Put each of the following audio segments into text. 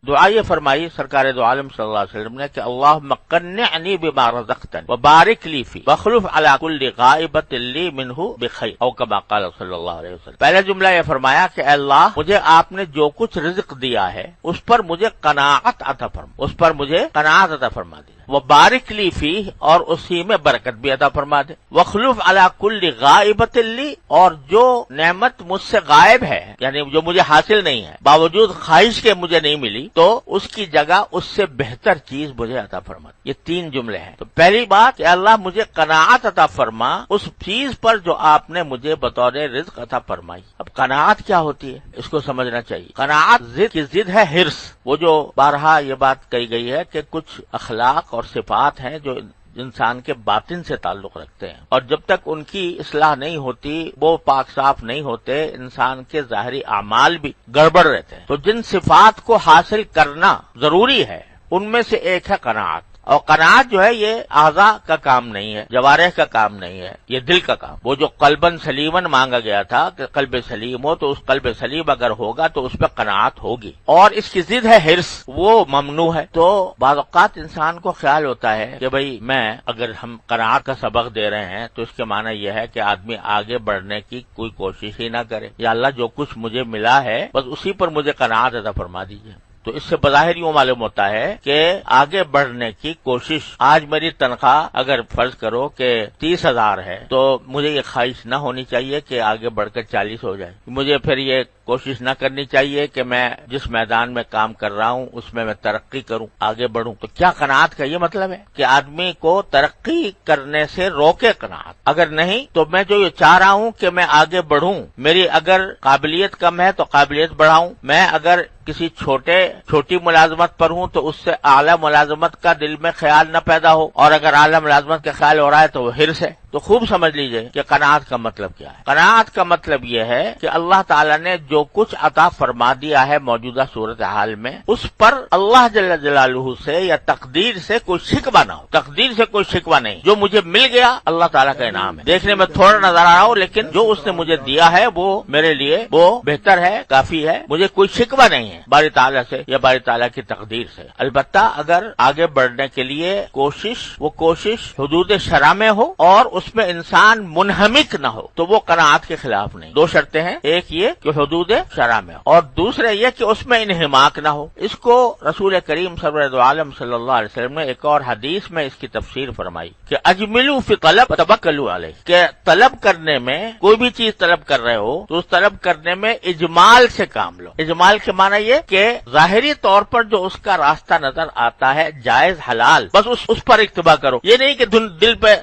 دعا یہ فرمائی سرکار دو عالم صلی اللہ علیہ وسلم نے کہ اللہم قنعنی بما رزقتنی وبارک لی فی واخلف علی کل غائبۃ لی منہ بخیر او کما قال صلی اللہ علیہ وسلم۔ پہلا جملہ یہ فرمایا کہ اے اللہ مجھے آپ نے جو کچھ رزق دیا ہے اس پر مجھے قناعت عطا فرما، اس پر مجھے قناعت عطا فرما دے، وبارک لی فی اور اسی میں برکت بھی عطا فرما دے، واخلف علی کل غائبۃ لی اور جو نعمت مجھ سے غائب ہے یعنی جو مجھے حاصل نہیں ہے باوجود خواہش کے مجھے نہیں ملی تو اس کی جگہ اس سے بہتر چیز مجھے عطا فرما۔ یہ تین جملے ہیں۔ تو پہلی بات کہ اللہ مجھے قناعت عطا فرما اس چیز پر جو آپ نے مجھے بطور رزق عطا فرمائی۔ اب قناعت کیا ہوتی ہے اس کو سمجھنا چاہیے۔ قناعت ضد کی ضد ہے حرص، وہ جو بارہا یہ بات کہی گئی ہے کہ کچھ اخلاق اور صفات ہیں جو انسان کے باطن سے تعلق رکھتے ہیں اور جب تک ان کی اصلاح نہیں ہوتی، وہ پاک صاف نہیں ہوتے، انسان کے ظاہری اعمال بھی گڑبڑ رہتے ہیں۔ تو جن صفات کو حاصل کرنا ضروری ہے ان میں سے ایک ہے قناعت، اور قناعت جو ہے یہ اعضاء کا کام نہیں ہے، جوارح کا کام نہیں ہے، یہ دل کا کام۔ وہ جو قلباً سلیماً مانگا گیا تھا کہ قلب سلیم ہو، تو اس قلب سلیم اگر ہوگا تو اس پہ قناعت ہوگی۔ اور اس کی ضد ہے حرص، وہ ممنوع ہے۔ تو بعض اوقات انسان کو خیال ہوتا ہے کہ بھئی میں اگر ہم قناعت کا سبق دے رہے ہیں تو اس کے معنی یہ ہے کہ آدمی آگے بڑھنے کی کوئی کوشش ہی نہ کرے، یا اللہ جو کچھ مجھے ملا ہے بس اسی پر مجھے قناعت عطا فرما دیجیے۔ تو اس سے بظاہر یوں معلوم ہوتا ہے کہ آگے بڑھنے کی کوشش، آج میری تنخواہ اگر فرض کرو کہ 30,000 ہے تو مجھے یہ خواہش نہ ہونی چاہیے کہ آگے بڑھ کر 40 ہو جائے۔ مجھے پھر یہ کوشش نہ کرنی چاہیے کہ میں جس میدان میں کام کر رہا ہوں اس میں ترقی کروں، آگے بڑھوں۔ تو کیا قناعت کا یہ مطلب ہے کہ آدمی کو ترقی کرنے سے روکے قناعت؟ اگر نہیں تو میں جو یہ چاہ رہا ہوں کہ میں آگے بڑھوں، میری اگر قابلیت کم ہے تو قابلیت بڑھاؤں، میں اگر کسی چھوٹی ملازمت پر ہوں تو اس سے اعلی ملازمت کا دل میں خیال نہ پیدا ہو، اور اگر اعلی ملازمت کا خیال ہو رہا ہے تو وہ حرص ہے۔ تو خوب سمجھ لیجئے کہ قناعت کا مطلب کیا ہے۔ قناعت کا مطلب یہ ہے کہ اللہ تعالیٰ نے جو کچھ عطا فرما دیا ہے موجودہ صورتحال میں، اس پر اللہ جل جلالہ سے یا تقدیر سے کوئی شکوہ نہ ہو۔ تقدیر سے کوئی شکوہ نہیں، جو مجھے مل گیا اللہ تعالیٰ کا انعام ہے، دیکھنے میں تھوڑا نظر آ رہا ہو لیکن جو اس نے مجھے دیا ہے وہ میرے لیے وہ بہتر ہے، کافی ہے، مجھے کوئی شکوہ نہیں ہے باری تعالیٰ سے یا باری تعالیٰ کی تقدیر سے۔ البتہ اگر آگے بڑھنے کے لیے وہ کوشش حدود شرع میں ہو اور اس میں انسان منہمک نہ ہو تو وہ قناعت کے خلاف نہیں۔ دو شرطیں ہیں، ایک یہ کہ حدود شرع میں ہو اور دوسرے یہ کہ اس میں انہماک نہ ہو۔ اس کو رسول کریم سرور دو عالم صلی اللہ علیہ وسلم نے ایک اور حدیث میں اس کی تفسیر فرمائی کہ اجملوا فی طلب توکلوا علیہ، کہ طلب کرنے میں کوئی بھی چیز طلب کر رہے ہو تو اس طلب کرنے میں اجمال سے کام لو۔ اجمال کے معنی یہ کہ ظاہری طور پر جو اس کا راستہ نظر آتا ہے جائز حلال، بس اس پر اکتفا کرو۔ یہ نہیں کہ دل پہ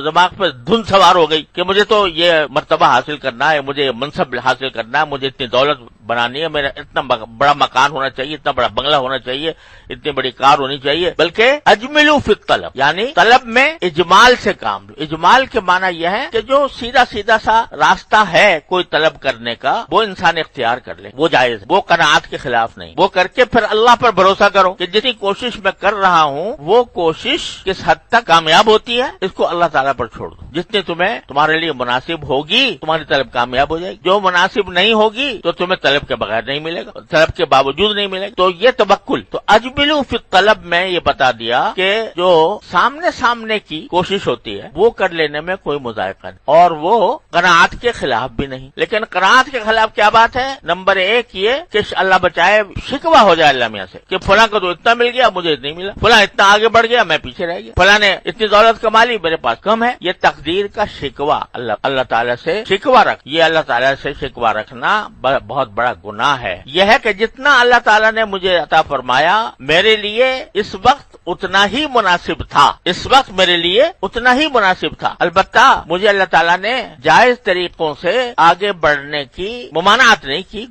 دماغ پہ دھن سوار ہو گئی کہ مجھے تو یہ مرتبہ حاصل کرنا ہے، مجھے یہ منصب حاصل کرنا ہے، مجھے اتنی دولت بنانی ہے، میرا اتنا بڑا مکان ہونا چاہیے، اتنا بڑا بنگلہ ہونا چاہیے، اتنی بڑی کار ہونی چاہیے، بلکہ اجملوا فی الطلب، یعنی طلب میں اجمال سے کام لو۔ اجمال کے معنی یہ ہے کہ جو سیدھا سا راستہ ہے کوئی طلب کرنے کا وہ انسان اختیار کر لے، وہ جائز، وہ قناعت کے خلاف نہیں۔ وہ کر کے پھر اللہ پر بھروسہ کرو کہ جتنی کوشش میں کر رہا ہوں وہ کوشش کس حد تک کامیاب ہوتی ہے اس کو اللہ تعالیٰ پر چھوڑ دو۔ جتنی تمہارے لیے مناسب ہوگی تمہاری طلب کامیاب ہو جائے گی، جو مناسب نہیں ہوگی تو تمہیں طلب کے بغیر نہیں ملے گا، طلب کے باوجود نہیں ملے گا۔ تو یہ توکل، تو اجملوا فی الطلب میں یہ بتا دیا کہ جو سامنے کی کوشش ہوتی ہے وہ کر لینے میں کوئی مذائقہ نہیں، اور وہ قناعت کے خلاف بھی نہیں۔ لیکن قناعت کے خلاف کیا بات ہے؟ نمبر ایک یہ کہ اللہ بچائے شکوہ ہو جائے اللہ میاں سے کہ فلاں کو تو اتنا مل گیا مجھے نہیں ملا، فلاں اتنا آگے بڑھ گیا میں پیچھے رہ گیا، فلاں نے اتنی دولت کما لی میرے پاس کم ہے۔ یہ تقدیر کا شکوہ، اللہ تعالیٰ سے شکوہ رکھ، یہ اللہ تعالیٰ سے شکوہ رکھنا بہت بڑا گناہ ہے۔ یہ ہے کہ جتنا اللہ تعالیٰ نے مجھے عطا فرمایا میرے لیے اس وقت اتنا ہی مناسب تھا، اس وقت میرے لیے اتنا ہی مناسب تھا۔ البتہ مجھے اللہ تعالیٰ نے جائز طریقوں سے آگے بڑھنے کی ممانعت نہیں کی،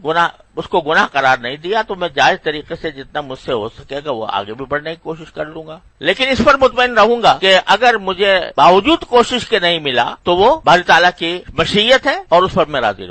اس کو گناہ قرار نہیں دیا، تو میں جائز طریقے سے جتنا مجھ سے ہو سکے گا وہ آگے بھی بڑھنے کی کوشش کر لوں گا۔ لیکن اس پر مطمئن رہوں گا کہ اگر مجھے باوجود کوشش کے نہیں ملا تو وہ باری تعالیٰ کی مشیت ہے اور اس پر میں راضی رہوں۔